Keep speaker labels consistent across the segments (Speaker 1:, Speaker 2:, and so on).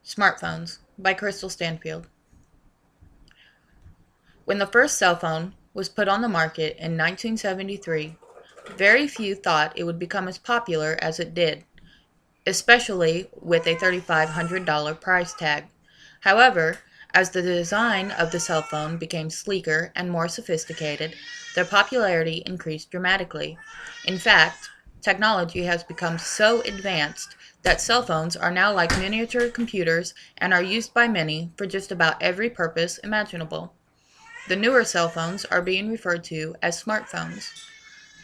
Speaker 1: Smartphones by Crystal Stanfield. When the first cell phone was put on the market in 1973, very few thought it would become as popular as it did, especially with a $3,500 price tag. However, as the design of the cell phone became sleeker and more sophisticated, their popularity increased dramatically. In fact, technology has become so advanced that cell phones are now like miniature computers and are used by many for just about every purpose imaginable. The newer cell phones are being referred to as smartphones.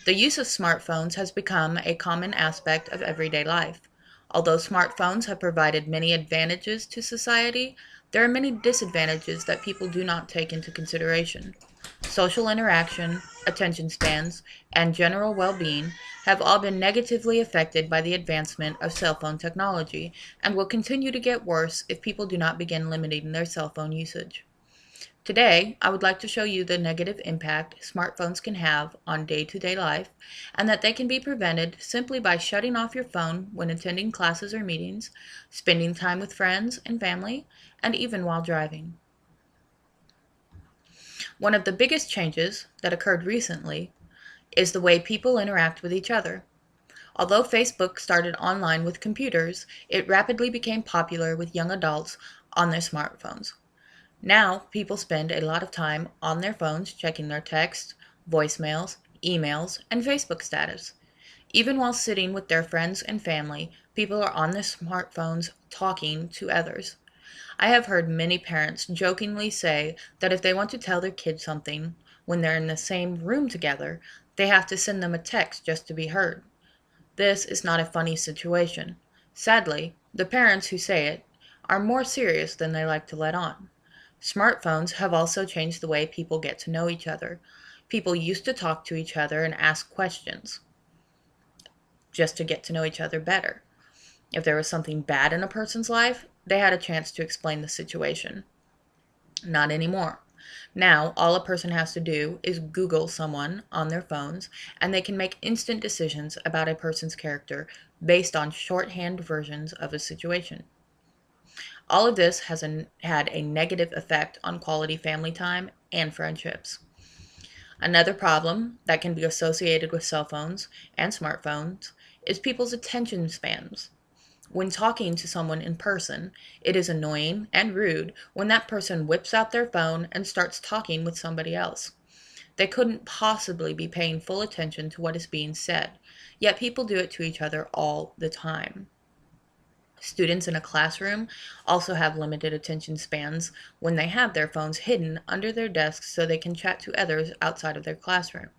Speaker 1: The use of smartphones has become a common aspect of everyday life. Although smartphones have provided many advantages to society, there are many disadvantages that people do not take into consideration. Social interaction, attention spans, and general well being have all been negatively affected by the advancement of cell phone technology and will continue to get worse if people do not begin limiting their cell phone usage. Today, I would like to show you the negative impact smartphones can have on day-to-day life and that they can be prevented simply by shutting off your phone when attending classes or meetings, spending time with friends and family, and even while driving. One of the biggest changes that occurred recently is the way people interact with each other. Although Facebook started online with computers, it rapidly became popular with young adults on their smartphones. Now, people spend a lot of time on their phones checking their texts, voicemails, emails, and Facebook status. Even while sitting with their friends and family, people are on their smartphones talking to others. I have heard many parents jokingly say that if they want to tell their kids something when they're in the same room together, they have to send them a text just to be heard. This is not a funny situation. Sadly, the parents who say it are more serious than they like to let on. Smartphones have also changed the way people get to know each other. People used to talk to each other and ask questions just to get to know each other better. If there was something bad in a person's life, they had a chance to explain the situation. Not anymore. Now, all a person has to do is Google someone on their phones, and they can make instant decisions about a person's character based on shorthand versions of a situation. All of this has had a negative effect on quality family time and friendships. Another problem that can be associated with cell phones and smartphones is people's attention spans. When talking to someone in person, it is annoying and rude when that person whips out their phone and starts talking with somebody else. They couldn't possibly be paying full attention to what is being said, yet people do it to each other all the time. Students in a classroom also have limited attention spans when they have their phones hidden under their desks so they can chat to others outside of their classroom.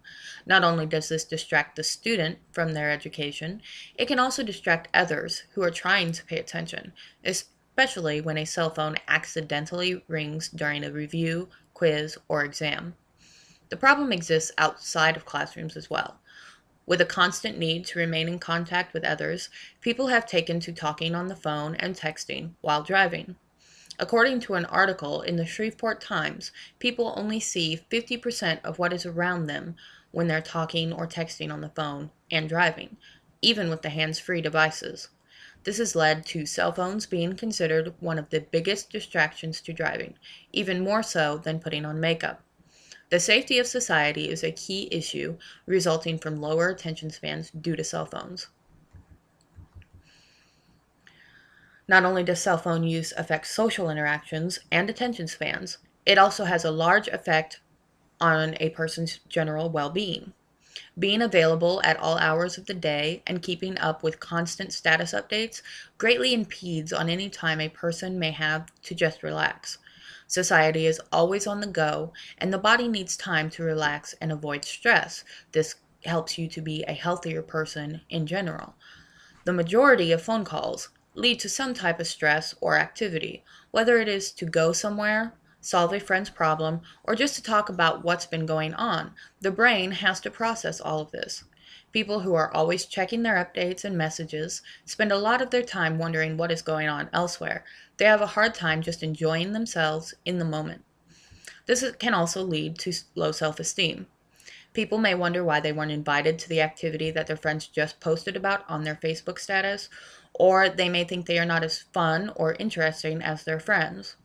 Speaker 1: Not only does this distract the student from their education, it can also distract others who are trying to pay attention, especially when a cell phone accidentally rings during a review, quiz, or exam. The problem exists outside of classrooms as well. With a constant need to remain in contact with others, people have taken to talking on the phone and texting while driving. According to an article in the Shreveport Times, people only see 50% of what is around them when they're talking or texting on the phone and driving, even with the hands-free devices. This has led to cell phones being considered one of the biggest distractions to driving, even more so than putting on makeup. The safety of society is a key issue resulting from lower attention spans due to cell phones. Not only does cell phone use affect social interactions and attention spans, it also has a large effect on a person's general well being. Being available at all hours of the day and keeping up with constant status updates greatly impedes on any time a person may have to just relax. Society is always on the go, and the body needs time to relax and avoid stress. This helps you to be a healthier person in general. The majority of phone calls lead to some type of stress or activity, whether it is to go somewhere, solve a friend's problem, or just to talk about what's been going on. The brain has to process all of this. People who are always checking their updates and messages spend a lot of their time wondering what is going on elsewhere. They have a hard time just enjoying themselves in the moment. Can also lead to low self-esteem. People may wonder why they weren't invited to the activity that their friends just posted about on their Facebook status, or they may think they are not as fun or interesting as their friends.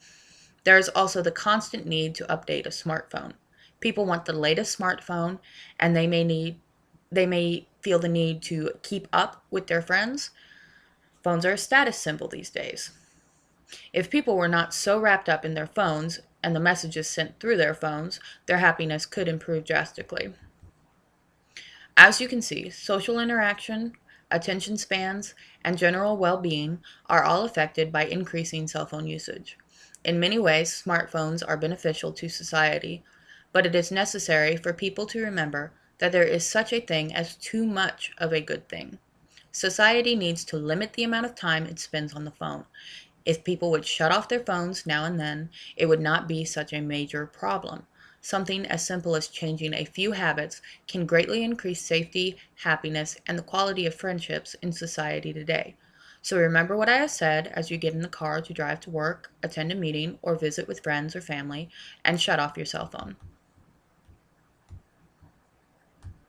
Speaker 1: There is also the constant need to update a smartphone. People want the latest smartphone and they may feel the need to keep up with their friends. Phones are a status symbol these days. If people were not so wrapped up in their phones and the messages sent through their phones, their happiness could improve drastically. As you can see, social interaction, attention spans, and general well being are all affected by increasing cell phone usage. In many ways, smartphones are beneficial to society, but it is necessary for people to remember that there is such a thing as too much of a good thing. Society needs to limit the amount of time it spends on the phone. If people would shut off their phones now and then, it would not be such a major problem. Something as simple as changing a few habits can greatly increase safety, happiness, and the quality of friendships in society today. So remember what I have said as you get in the car to drive to work, attend a meeting, or visit with friends or family, and shut off your cell phone.